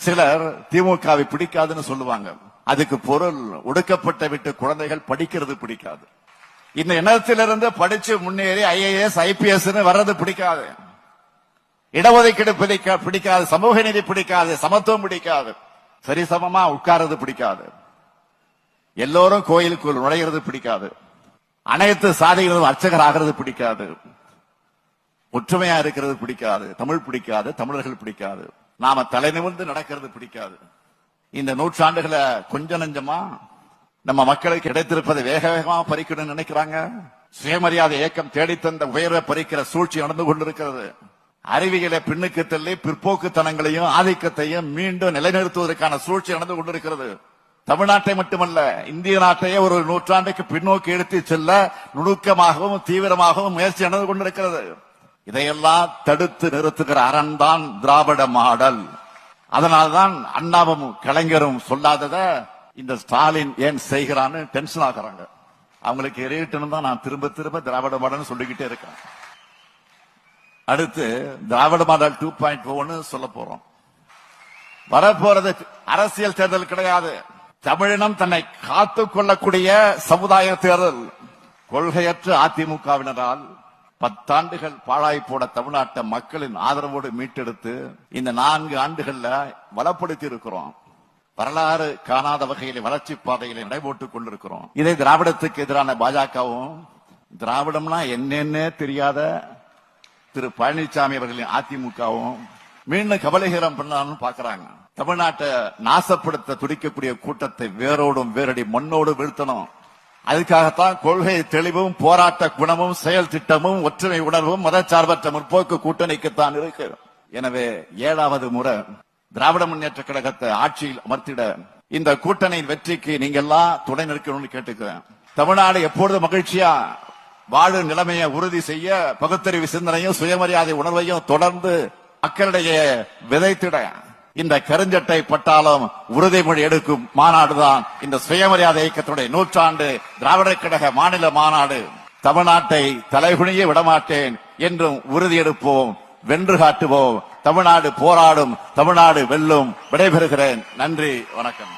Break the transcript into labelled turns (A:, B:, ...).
A: சிலர் திமுகவை பிடிக்காதுன்னு சொல்லுவாங்க. அதுக்கு பொருள் ஒடுக்கப்பட்ட விட்டு குழந்தைகள் படிக்கிறது பிடிக்காது. இந்த இனத்திலிருந்து படிச்சு முன்னேறி IAS IPS வர்றது பிடிக்காது. இடஒதுக்கீடு பிடிக்காது, சமூக நீதி பிடிக்காது, சமத்துவம் பிடிக்காது, சரிசமமா உட்கார்றது பிடிக்காது, எல்லோரும் கோயிலுக்குள் நுழைகிறது பிடிக்காது, அனைத்து சாதிகளும் அர்ச்சகர் ஆகிறது பிடிக்காது, ஒற்றுமையா இருக்கிறது பிடிக்காது, தமிழ் பிடிக்காது, தமிழர்கள் பிடிக்காது, நாம தலை நிமிர்ந்து நடக்கிறது பிடிக்காது. இந்த நூற்றாண்டுகளை கொஞ்ச நஞ்சமா நம்ம மக்களுக்கு கிடைத்திருப்பதை வேக வேகமா பறிக்கணும்னு நினைக்கிறாங்க. சுயமரியாதை இயக்கம் தேடித்தந்த உயர்வை பறிக்கிற சூழ்ச்சி நடந்து கொண்டிருக்கிறது. அறிவியலை பின்னுக்கு தள்ளி பிற்போக்குத்தனங்களையும் ஆதிக்கத்தையும் மீண்டும் நிலைநிறுத்துவதற்கான சூழ்ச்சி நடந்து கொண்டிருக்கிறது. தமிழ்நாட்டை மட்டுமல்ல, இந்திய நாட்டையே ஒரு நூற்றாண்டுக்கு பின்னோக்கி எடுத்து செல்ல நுணுக்கமாகவும் தீவிரமாகவும் முயற்சி நடந்து கொண்டிருக்கிறது. இதையெல்லாம் தடுத்து நிறுத்துகிற அரண் தான் திராவிட மாடல். அதனால்தான் அண்ணாவும் கலைஞரும் சொல்லாதத இந்த ஸ்டாலின் ஏன் செய்கிறான்னு டென்ஷன் ஆகிறாங்க. அவங்களுக்கு எரியட்டும் தான் நான் திரும்ப திரும்ப திராவிட மாடல் சொல்லிக்கிட்டே இருக்கேன். அடுத்து திராவிட மாடல் 2.0 சொல்ல போறோம். வரப்போறது அரசியல் தேர்தல் கிடையாது, தமிழினம் தன்னை காத்துக் கொள்ளக்கூடிய சமுதாய தேர்தல். கொள்கையற்ற அதிமுகவினரால் 10 ஆண்டுகள் பாழாய் போட தமிழ்நாட்டை மக்களின் ஆதரவோடு மீட்டெடுத்து இந்த 4 ஆண்டுகள்ல வளப்படுத்தி இருக்கிறோம். வரலாறு காணாத வகையில வளர்ச்சி பாதையில நடைபோட்டுக் கொண்டிருக்கிறோம். இதை திராவிடத்துக்கு எதிரான பாஜகவும், திராவிடம்னா என்னென்ன தெரியாத திரு பழனிசாமி அவர்களின் அதிமுகவும் மீண்டும் கபலீகரம் பண்ணலாம்னு பாக்குறாங்க. தமிழ்நாட்டை நாசப்படுத்த துடிக்கக்கூடிய கூட்டத்தை வேரோடும் வேரடி மண்ணோடு வீழ்த்தணும். அதுக்காகத்தான் கொள்கை தெளிவும் போராட்ட குணமும் செயல் திட்டமும் ஒற்றுமை உணர்வும் மதச்சார்பற்ற முற்போக்கு கூட்டணிக்குத்தான் இருக்கு. எனவே 7வது முறை திராவிட முன்னேற்ற கழகத்தை ஆட்சியில் அமர்த்திட இந்த கூட்டணியின் வெற்றிக்கு நீங்க எல்லாம் துணை நிற்கணும்னு கேட்டுக்கிறேன். தமிழ்நாடு எப்பொழுது மகிழ்ச்சியா வாழும் நிலைமையை உறுதி செய்ய பகுத்தறிவு சிந்தனையும் சுயமரியாதை உணர்வையும் தொடர்ந்து மக்களிடையே விதைத்திட இந்த கருஞ்சட்டை பட்டாளம் உறுதிமொழி எடுக்கும் மாநாடுதான் இந்த சுயமரியாதை இயக்கத்துடைய 100 திராவிட கழக மாநில மாநாடு. தமிழ்நாட்டை தலைகுனிய விடமாட்டேன் என்றும் உறுதியெடுப்போம், வென்று காட்டுவோம். தமிழ்நாடு போராடும், தமிழ்நாடு வெல்லும். விடைபெறுகிறேன். நன்றி, வணக்கம்.